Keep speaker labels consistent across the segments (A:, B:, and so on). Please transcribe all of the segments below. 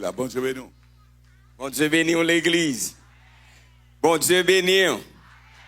A: La bon Dieu béni.
B: Bon Dieu béni l'église. Bon Dieu béni.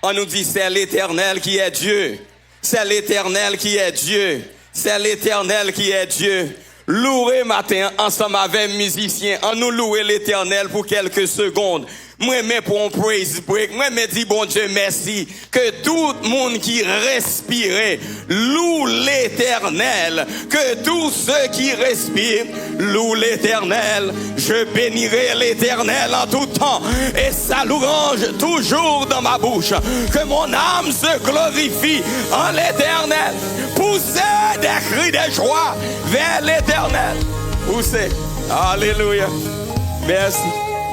B: On nous dit c'est l'Éternel qui est Dieu. C'est l'Éternel qui est Dieu. C'est l'Éternel qui est Dieu. Louer matin ensemble avec musiciens. On nous louer l'Éternel pour quelques secondes. Moi-même pour un praise break. Moi-même dis bon Dieu merci. Que tout le monde qui respire loue l'Éternel. Que tous ceux qui respirent louent l'Éternel. Je bénirai l'Éternel en tout temps. Et sa louange toujours dans ma bouche. Que mon âme se glorifie en l'Éternel. Poussez des cris de joie vers l'Éternel. Poussez. Alléluia. Merci.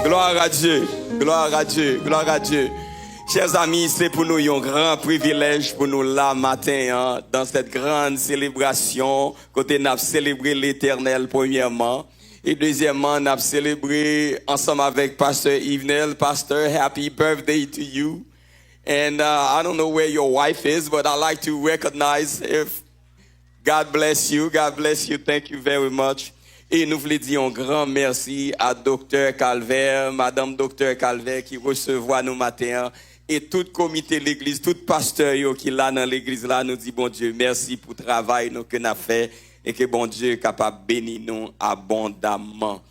B: Gloire à Dieu. Gloire à Dieu, gloire à Dieu. Chers amis, c'est pour nous un grand privilège pour nous là matin, dans cette grande célébration, côté nous avons célébré l'Éternel premièrement. Et deuxièmement, nous avons célébré ensemble avec Pasteur Yvenel. Pastor, happy birthday to you. And I don't know where your wife is, but I'd like to recognize if God bless you. God bless you. Thank you very much. Et nous voulons dire un grand merci à Dr. Calvaire, Madame Dr. Calvaire qui recevoir nous matin et tout comité de l'église, tout pasteur qui est là dans l'église là nous dit bon Dieu merci pour le travail que nous avons fait et que bon Dieu est capable de bénir nous abondamment.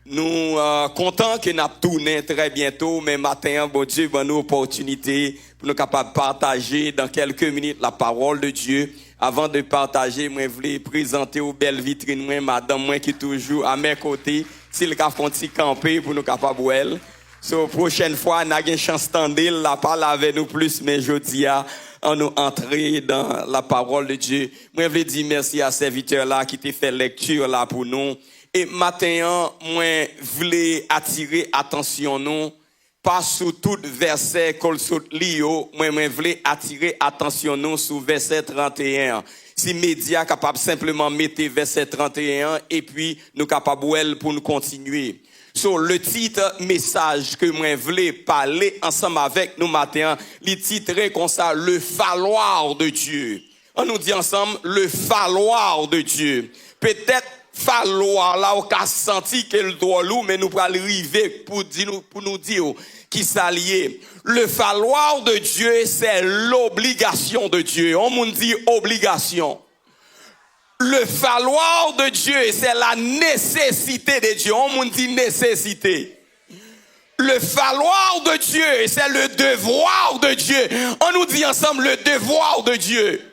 B: Nous contents que nous avons tourné très bientôt, mais matin, bon Dieu, bonne opportunité pour nous capables de partager dans quelques minutes la parole de Dieu. Avant de partager, moi, je voulais présenter aux belles vitrines, moi, madame, moi, qui est toujours à mes côtés, s'il a fait un petit camper pour nous capables de voir. So, prochaine fois, on a une chance d'entendre la parole avec nous plus, mais je dis on nous entrer dans la parole de Dieu. Moi, je voulais dire merci à ces serviteurs-là qui t'ont fait lecture là pour nous. Et maintenant, moi, je voulais attirer attention nous, pas sur tout verset qu'on lit, moi, je voulais attirer attention nous sur verset 31. Si média capable simplement mettre verset 31 et puis nous capable pour nous continuer. Sur le titre message que moi voulais parler ensemble avec nous matin, le titre comme ça, le falloir de Dieu. On nous dit ensemble le falloir de Dieu. Peut-être falloir là on a senti qu'elle doit lourd mais nous pour arriver pour nous dire qui s'allier. Le falloir de Dieu c'est l'obligation de Dieu. On nous dit obligation. Le falloir de Dieu c'est la nécessité de Dieu. On nous dit nécessité. Le falloir de Dieu c'est le devoir de Dieu. On nous dit ensemble le devoir de Dieu.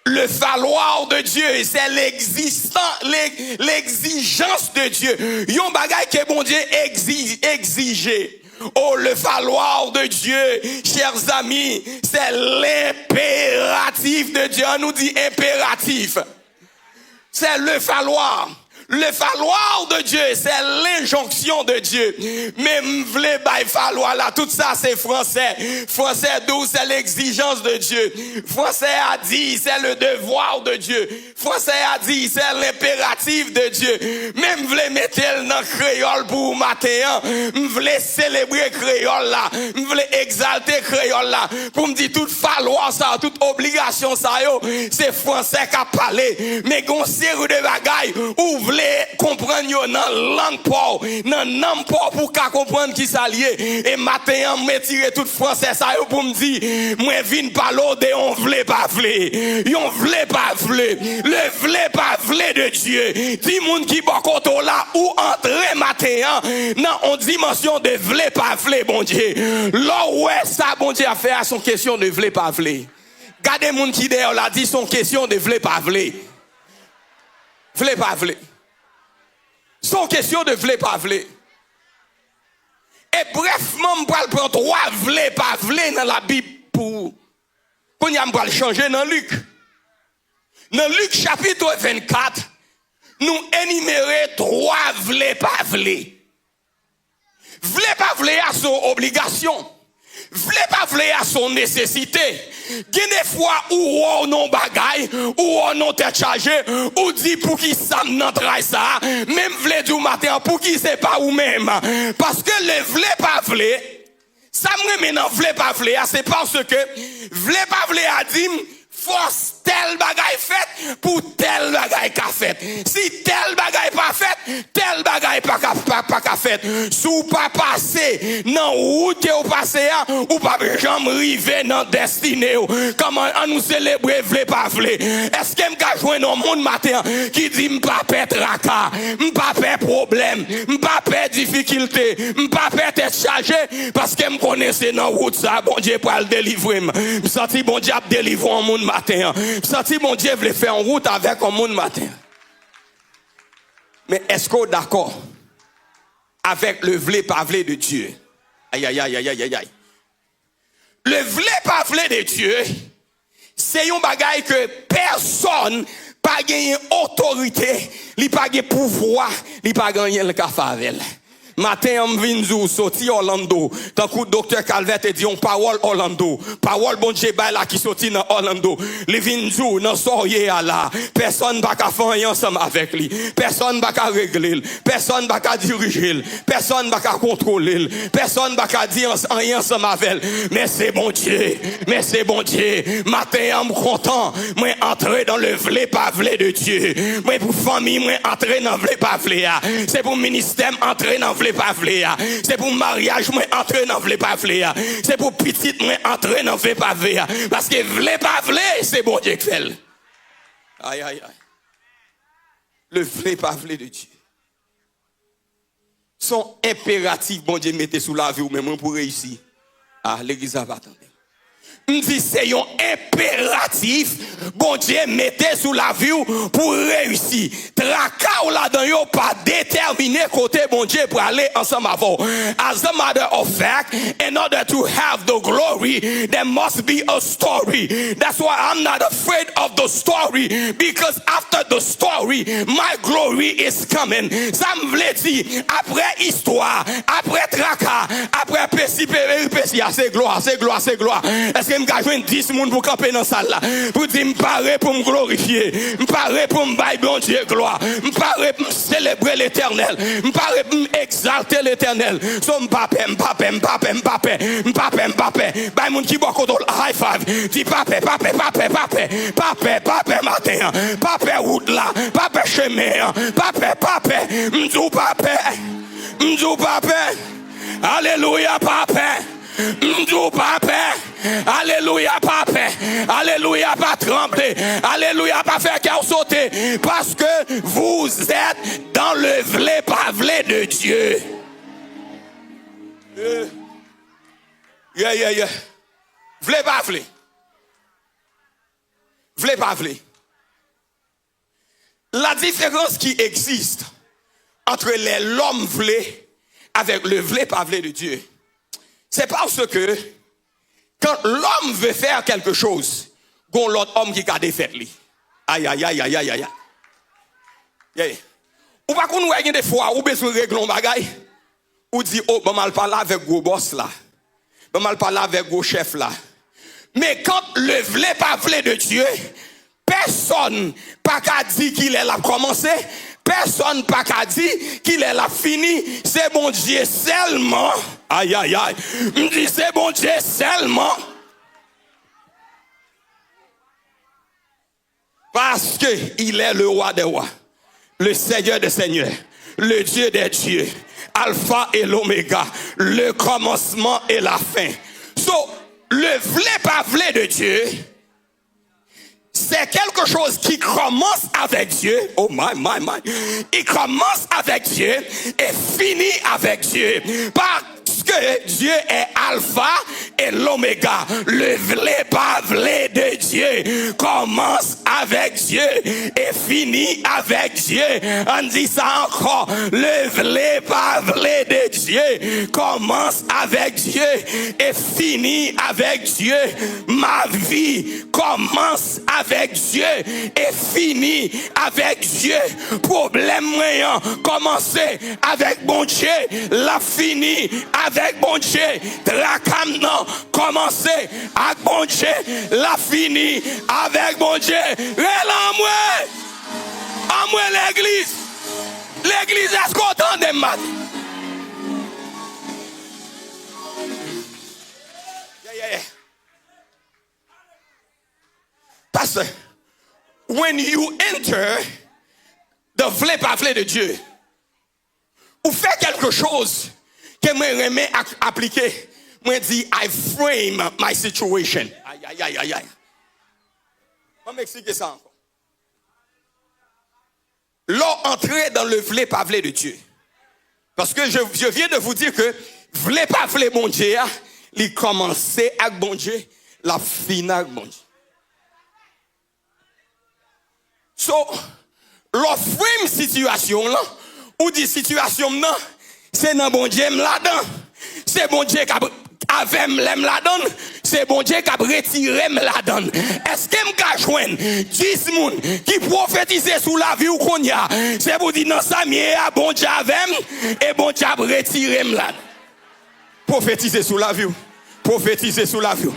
B: Le falloir de Dieu, c'est l'exigence de Dieu. Yon bagay que bon Dieu exiger. Oh, le falloir de Dieu, chers amis, c'est l'impératif de Dieu. On nous dit impératif. C'est le falloir. Le falloir de Dieu, c'est l'injonction de Dieu. Même vle bay falloir là, tout ça c'est français. Français d'où c'est l'exigence de Dieu. Français a dit c'est le devoir de Dieu. Français a dit c'est l'impératif de Dieu. Même vle mettre dans créole pour matin, vle célébrer créole là, vle exalter créole là. Pour me dire tout falloir ça, toute obligation ça yo, c'est français qui a parlé. Mais gon série de bagaille ou vle comprendre yo dans langue pour dans nom pour qu'à comprendre qui s'allier et matin me tirer tout français ça yo pour me dire moi vinn parler de on vle pas vle le vle pas vle de Dieu dit moun qui bon côté là ou entrer matin dans une dimension de vle pas vle bon Dieu là ouais ça bon Dieu a fait à son question de vle pas vle gardez moun qui derrière là dit son question de vle pas vle son question de vle pas vle. Et bref, je vais prendre trois vle pas vle dans la Bible pour qu'on y a le changer dans Luc. Dans Luc chapitre 24, nous énumérer trois vle pas vle. Vle pas vle à son obligation. Vle pas vle à son nécessité. Gen des fois où on non bagay, où on non tête chargé, ou dit pour qui ça nan travail ça, même vle du matin pour qui c'est pas ou même. Parce que le vle pas vle, ça me maintenant vle pas vle, c'est parce que vle pas vle a dit force tel bagay fait pour tel bagay qu'a fait. Si tel bagay pas fait, tel bagay pas qu'a fait. Sou pas passer dans route ou passer ou pas jamais arriver dans destinée. Comment on nous célébrer vle pas vle. Est-ce que m'ka joindre un monde matin qui dit m'pa pète tracas, m'pa pète problème, m'pa pète difficulté, m'pa pète être chargé parce que me connaissez dans route ça bon Dieu pour le délivrer. Me senti bon Dieu a délivrer un monde matin. Me senti bon Dieu veut faire en route avec un monde matin. Mais est-ce qu'on est d'accord avec le vle pas vle de Dieu? Aïe aïe aïe aïe aïe aïe. Le vle pas vle de Dieu, c'est un bagay que personne pas gagné autorité, li pas gagné pouvoir, li pas gagné le cafavel. Matin, on vient sorti Orlando. Tant que docteur Calvert dit on parole Orlando. Parole bon Dieu là qui sorti dans Orlando. Les vinzou dans soirée là. Personne va faire rien ensemble avec lui. Personne va régler. Personne va diriger. Personne va contrôler. Personne va dire rien ensemble avec. Mais c'est bon Dieu. Mais c'est bon Dieu. Matin, on content. Moi entrer dans le vle pas vle de Dieu. Moi pour famille, moi entrer dans vle pas vle. C'est pour ministère entrer dans vle pas vle. C'est pour mariage, moi entrer dans vle pas vle. C'est pour petite, moi entrer dans vle pas vle. Parce que vle pas vle, c'est bon Dieu qui fait. Aïe aïe aïe. Le vle pas vle de Dieu. Son impératif, bon Dieu mettez sous la vie ou même pour réussir. Ah, l'église va attendre. On dit c'est un impératif, bon Dieu mettez sous la vie pour réussir. Tracas ou là-dedans, yo pas déterminé côté bon Dieu pour aller ensemble avant. As a matter of fact, in order to have the glory, there must be a story. That's why I'm not afraid of the story, because after the story, my glory is coming. Ça me veut dire, après histoire, après tracas, après péripéties, c'est gloire, c'est gloire, c'est gloire. Est-ce que m'ka joindre 10 personnes pour camper dans salle là pour dire m'paré pour me glorifier, m'paré pour me bailler bon Dieu gloire, m'paré pour célébrer l'Éternel, m'paré pour exalter l'Éternel. So m'pape baille moun qui boit contrôle high five, dit pape matin, pape route là, pape chemin, pape m'dou pape, alléluia pape. M'dou pape, alléluia pape, alléluia pas trembler, alléluia pas faire cœur sauter, parce que vous êtes dans le vle pas vle de Dieu. Vle pas vle. Vle pas vle. La différence qui existe entre l'homme vle avec le vle pas vle de Dieu, c'est parce que quand l'homme veut faire quelque chose, il y a l'autre homme qui a défait lui. Aïe aïe aïe aïe aïe aïe. Ou pas qu'on voit des fois ou besoin régler un bagay, ou dit oh ben mal parler avec gros boss là. Ben mal parler avec gros chef là. Mais quand le vle pas vle de Dieu, personne pas qu'à dire qu'il est là commencé. Personne pas qu'à dire qu'il est là fini. C'est bon Dieu seulement. Aïe aïe aïe. Me dit c'est bon Dieu seulement. Parce que il est le roi des rois, le Seigneur des seigneurs, le Dieu des dieux, Alpha et l'Oméga, le commencement et la fin. So, le vle pas vle de Dieu, c'est quelque chose qui commence avec Dieu. Oh my. Il commence avec Dieu et finit avec Dieu. Parce que Dieu est Alpha et l'Oméga. Le vle pas vle de Dieu commence avec Dieu et finit avec Dieu. On dit ça encore. Le vle pas vle de Dieu commence avec Dieu et finit avec Dieu. Ma vie commence avec Dieu et finit avec Dieu. Problème moyen commencer avec bon Dieu, la fini avec bon Dieu. Drakam non commencer avec bon Dieu, la fini avec bon Dieu. En moi l'église. L'église est contente de matin. because when you enter the vle pas vle de Dieu, ou fait quelque chose que moi remets appliquer, moi dit I frame my situation. Aïe aïe aïe aïe aïe. On m'explique ça encore. L'entrer dans le vle pas vle de Dieu. Parce que je viens de vous dire que vle pas vle bon Dieu, il commençait avec bon Dieu, la fin avec bon Dieu. So, l'offre situation là, ou dit situation là, c'est dans bon Dieu là-dedans. C'est bon Dieu qui avait m'lem là-dedans, c'est bon Dieu qui a retiré là-dedans. Est-ce que m'ka joindre 10 moun qui prophétise sous la vie ou qu'on y a, c'est pour dire non ça mieux bon Dieu avec et bon Dieu a retiré là. Prophétiser sous la vie. Prophétiser sous la vie.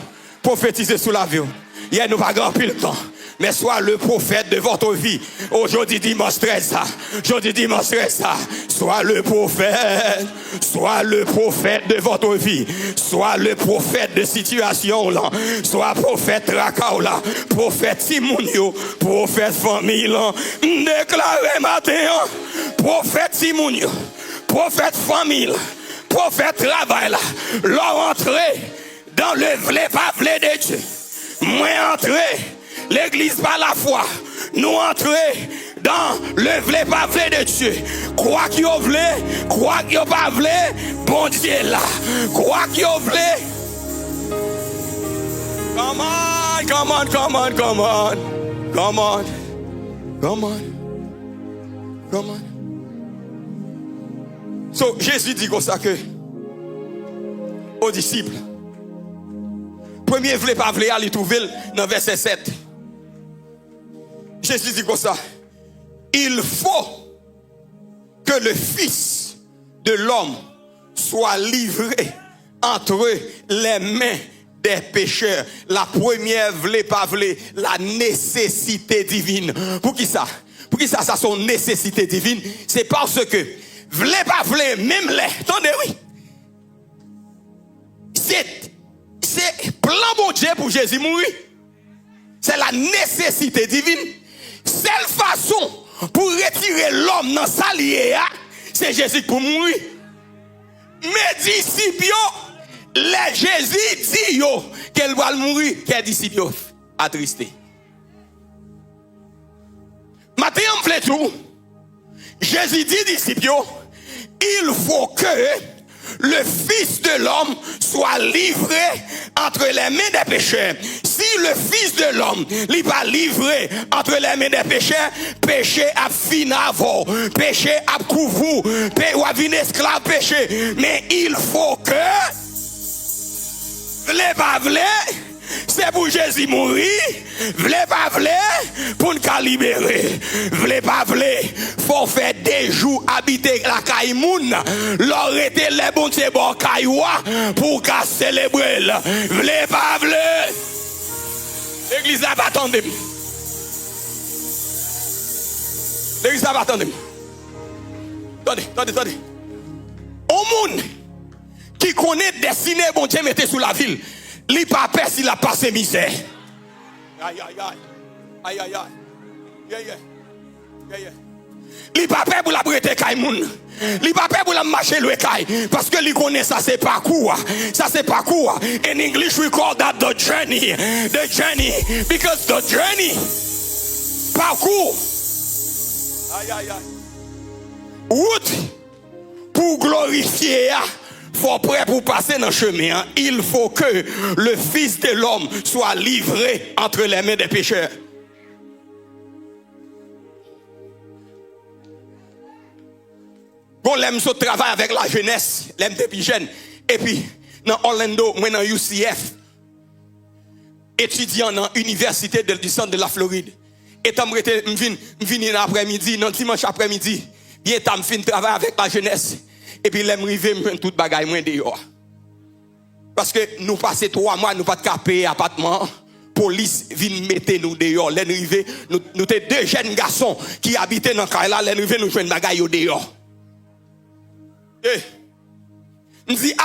B: Prophétiser sous la vie. Il y a nous pas grand pile temps. Mais sois le prophète de votre vie. Aujourd'hui dimanche 13 ça. Aujourd'hui dimanche 13 ça. Sois le prophète. Sois le prophète de votre vie. Sois le prophète de situation là. Sois prophète Rakao là. Prophète Simonio. Prophète famille là. Déclarez matin. Prophète Simonio. Prophète famille là. Prophète travail là. Leur entrée dans le vle pas vle de Dieu. Moi entrer. L'église par la foi, nous entrer dans le vle pas vle de Dieu. Quoi qu'il y vle, quoi qu'il y pas vle, bon Dieu là. Quoi qu'il y vle. Come on, come on, come on, come on. Come on. Come on. Come on. So, Jésus dit comme ça que aux disciples, premier vle pas vle, il trouve dans verset 7. Jésus dit comme ça, il faut que le Fils de l'homme soit livré entre les mains des pécheurs. La première vle pas vle, la nécessité divine. Pour qui ça? Pour qui ça son nécessité divine? C'est parce que vle pas vle, même les, attendez oui. C'est plan bon Dieu pour Jésus mourir. C'est la nécessité divine. Seule façon pour retirer l'homme dans sa liée, c'est Jésus pour mourir. Mais disciples, les Jésus dit qu'elle va mourir, qu'elle disciples attristé. Maintenant, on fait tout. Jésus dit disciples, il faut que le Fils de l'homme soit livré entre les mains des pécheurs. Si le Fils de l'homme n'est pas livré entre les mains des pécheurs, péché a fini avant, péché a couvert, péché a venu esclave péché. Mais il faut que vle pas vle, c'est pour Jésus mourir, vle pas vle, pour nous libérer, vle pas vle, faut faire des jours habiter la caïmoun, leur était les bons de bon caïoua pour qu'à célébrer, vle pas vle. L'église n'a pas attendu. L'église n'a pas attendu. Attendez. Au monde qui connaît destiné, bon Dieu, mettez sous la ville. Li pas peur s'il a passé misère. Aïe. Yeah. Li pas peur pour la brete kaimoun. Li pas peur pour la marcher le kai. Parce que li connaît ça c'est parcours. Ça c'est parcours. In English we call that the journey. The journey. Because the journey. Parcours. Aïe. Route pour glorifier. Faut prêt pour passer dans le chemin. Il faut que le Fils de l'homme soit livré entre les mains des pécheurs. Bon, l'aime so travail avec la jeunesse, l'aime depuis jeune. Et puis, dans Orlando, moi dans UCF, étudiant dans l'université du centre de la Floride. Et tant que vini l'après-midi, dans dimanche après-midi, bien tant fin travail avec la jeunesse. Et puis l'aime river me tout bagaille moins dehors. Parce que nous passons 3 mois, nous pas de payer appartement. Police vient mettre nous dehors. L'aime river, nous t'es 2 jeunes garçons qui habitaient dans Kaila, l'aime river nous jouer bagaille au dehors. Et nous dit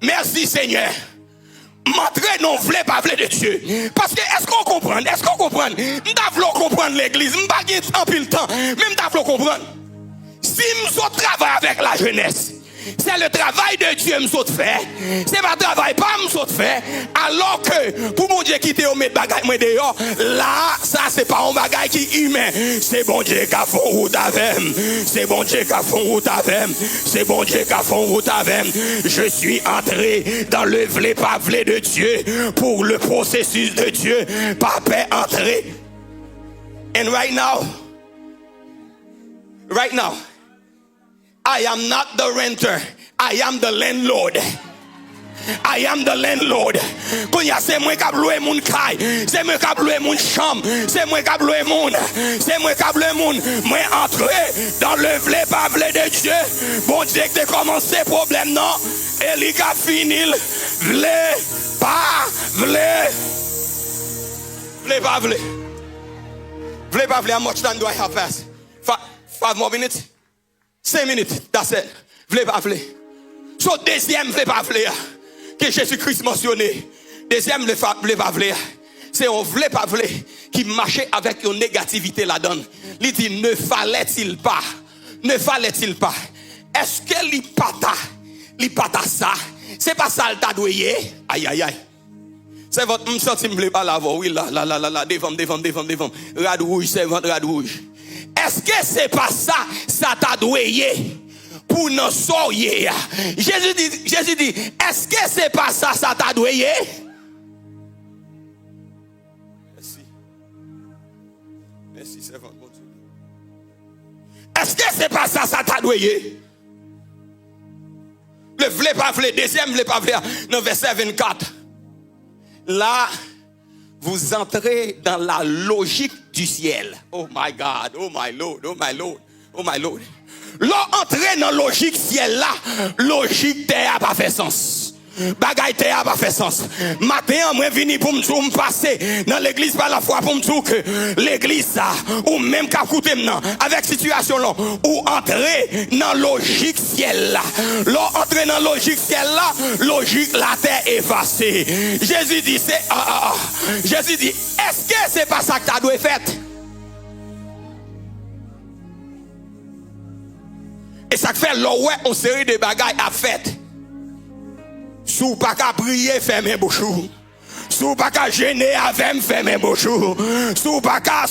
B: merci Seigneur. M'entrer non vle pas vle de Dieu. Parce que est-ce qu'on comprend? Est-ce qu'on comprend? M'davlo comprendre l'église, m'pa gen en pile temps, mais m'davlo comprendre. Si m'so travaille avec la jeunesse, c'est le travail de Dieu m'saute fait. C'est pas travail pas m'saute fait. Alors que pour mon Dieu quitter au mettre bagaille moi dehors, là ça c'est pas un bagaille qui humain. C'est bon Dieu qui a fait route avec. C'est bon Dieu qui a fait route avec. C'est bon Dieu qui a fait route avec. Je suis entré dans le vle pas vle de Dieu pour le processus de Dieu. Papa entré. And right now, I am not the renter. I am the landlord. I am the landlord. Quand y a c'est moi qui loué mon caille, c'est moi qui loué mon chambre, c'est moi qui loué mon, c'est moi qui loué mon. Moi entrer dans le vle pas vle de Dieu. Bon Dieu qui a commencé problème non, et il a fini vle pas vle. Vle pas vle. Vle pas vle. How much time do I have passed? 5 more minutes. 5 minutes, that's it. Vle pas vle. So deuxième vle pas vle que Jésus-Christ mentionné. Deuxième vle pas vle. C'est un vle pas vle qui marchait avec une négativité là-dedans. Il dit ne fallait-il pas? Est-ce que li pata ça? C'est pas ça le t'a doué. Aïe. C'est votre senti me pas la voix. Oui là devant. Rad rouge, c'est votre rad rouge. Est-ce que c'est pas ça t'a doué pour nous soyer? Jésus dit, est-ce que c'est pas ça t'a doué? Merci, c'est votre bon Dieu. Est-ce que c'est pas ça t'a doué? Le vle pas vle, deuxième vle pas vle, dans verset 24. Là, vous entrez dans la logique du ciel. Oh my God, oh my Lord. Là, entrer dans la logique ciel là, logique terre a pas fait sens. Bagay terre a pas fait sens. Matin, moi vini pour me passer dans l'église par la foi pour me dire que l'église ça, ou même qu'à coûter maintenant, avec situation là, ou entrer dans la logique ciel là. Là, entrer dans la logique ciel là, logique la terre effacée. Jésus dit, Jésus dit, est-ce que c'est pas ça que tu as dû faire? Et ça fait là ouais une série de bagailles à faire. Sous pas qu'à prier, fermez bouchou. Sous pas qu'à gêner avec fermez bouchou. Sous pas qu'à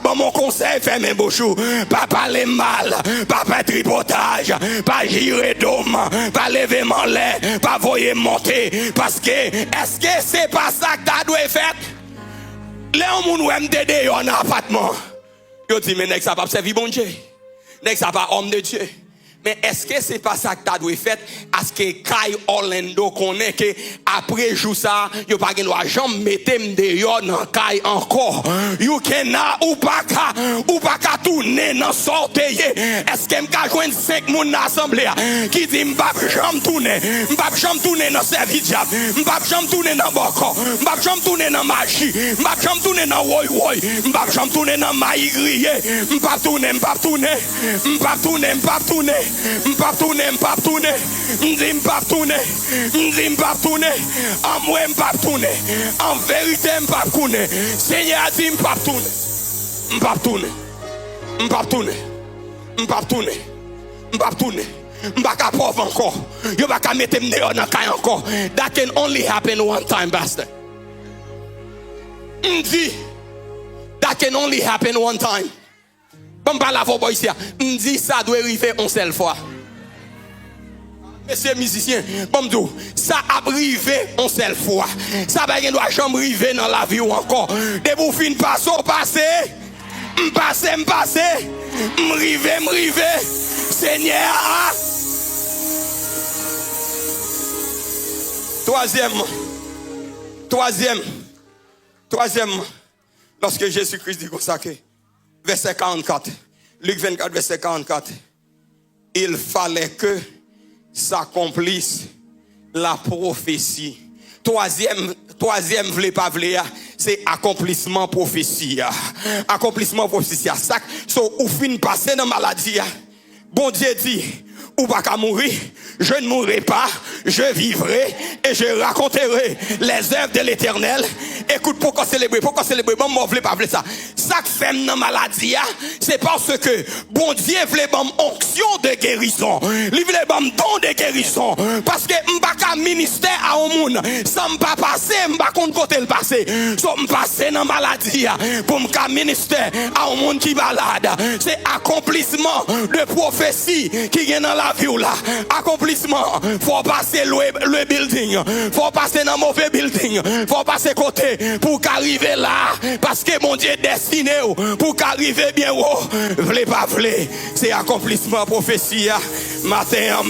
B: bon mon conseil, fermez bouchou. Pas parler mal, pas faire tripotage, pas girer d'homme, pas lever mon lait, pas voyer monter. Parce que, est-ce que c'est pas ça que t'as dû faire? Les gens qui ont m'aider en appartement. Yo dit, mais n'est-ce pas servir bon Dieu? N'est-ce pas homme de Dieu? Mais est-ce que c'est pas ça que tu as dû faire? Est-ce que Kai Orlando connaît que après jour ça, yo pas gen droit jamais mettre dehors dans Kai encore. You cannot ou pas ka tourner dans sortie. Est-ce que m'ka joindre 5 moun dans assemblée qui dit m'pa jamais tourner dans service diable, m'pa jamais tourner dans boko, m'pa jamais tourner dans magie, m'pa jamais tourner dans woy, m'pa jamais tourner dans maï grillé, m'pa tourner. M'pa tourner, en moi m'pa tourner, en vérité m'pa tourner, Seigneur a dit m'pa tourner, m'pa ka pauvre encore, yo pa ka mette m'dehors dans kay encore. That can only happen one time, pastor. M'di, that can only happen one time. Bon pas la voix ici. M'di ça doit arriver une seule fois. Monsieur musicien, bon m'dou, ça a arrivé une seule fois. Ça va rien doit jamais arriver dans la vie ou encore. De vous fin passer, m'rive, Seigneur. Troisième, lorsque Jésus-Christ dit consacré, verset 44, Luc 24, verset 44, il fallait que s'accomplisse la prophétie. Troisième vle pas vle, c'est accomplissement prophétie. Accomplissement prophétie. Ça, so, ou fin passer dans maladie. Bon Dieu dit, ou pas qu'à mourir, je ne mourrai pas, je vivrai et je raconterai les œuvres de l'Éternel. Écoute, pourquoi célébrer? Bon, moi, je ne pas ça. Ça que fait dans maladie, c'est parce que bon Dieu voulait une onction de guérison. Il voulait un don de guérison. Parce que je ne peux pas ministère à un monde. Ça ne peut pas passer, je ne peux pas côté le passé. So, je passe dans maladie pour me ministère à un monde qui balade. C'est accomplissement de prophétie qui est dans la vie là. Accomplissement. Faut passer le building. Faut passer dans mauvais building. Faut passer côté pour qu'arriver là. Parce que mon Dieu est destiné pour qu'arriver bien haut. V'lez pas v'lez. C'est accomplissement prophétie. Matin,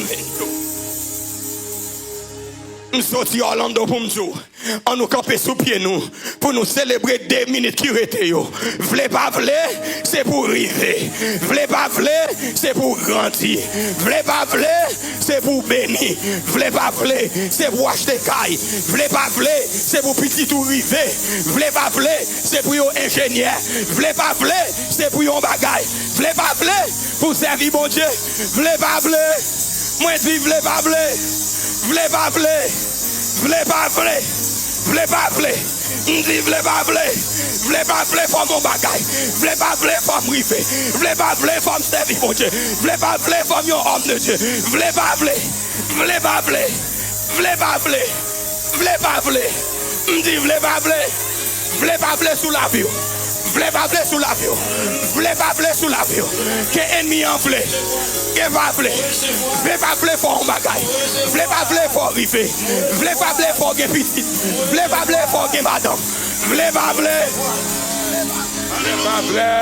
B: nous sortis à Orlando pour nous dire, on nous camper sous pied nous, pour nous célébrer 2 minutes qui étaient yo. V'lez pas v'lez, c'est pour arriver. V'lez pas v'lez, c'est pour grandir. V'lez pas v'lez, c'est pour bénir. V'lez pas v'lez, c'est pour acheter caille. V'lez pas v'lez, c'est pour petit tout river. V'lez pas v'lez, c'est pour yon ingénieur. V'lez pas v'lez, c'est pour yon bagaille. V'lez pas v'lez, pour servir mon Dieu. V'lez pas v'lez, moi dis v'lez pas v'lez. V'lez pas v'lez, v'lez pas v'lez, v'lez pas v'lez, m'di v'lez pas v'lez pour mon bagaille, v'lez pas v'lez pour m'river, v'lez pas v'lez pour m'servir mon Dieu, v'lez pas v'lez pour mon homme de Dieu, v'lez pas v'lez, v'lez pas v'lez, v'lez pas v'lez, v'lez pas v'lez, m'di v'lez pas v'lez sous la vie. V'lez pas v'lez sous la vie. V'lez pas v'lez sous la vie. Que ennemi en v'lez. Que pas v'lez. V'lez pas v'lez pour un bagaille. V'lez pas v'lez pour arriver. V'lez pas v'lez pour gen petit. V'lez pas v'lez pour gen madame. V'lez pas v'lez. V'lez pas v'lez.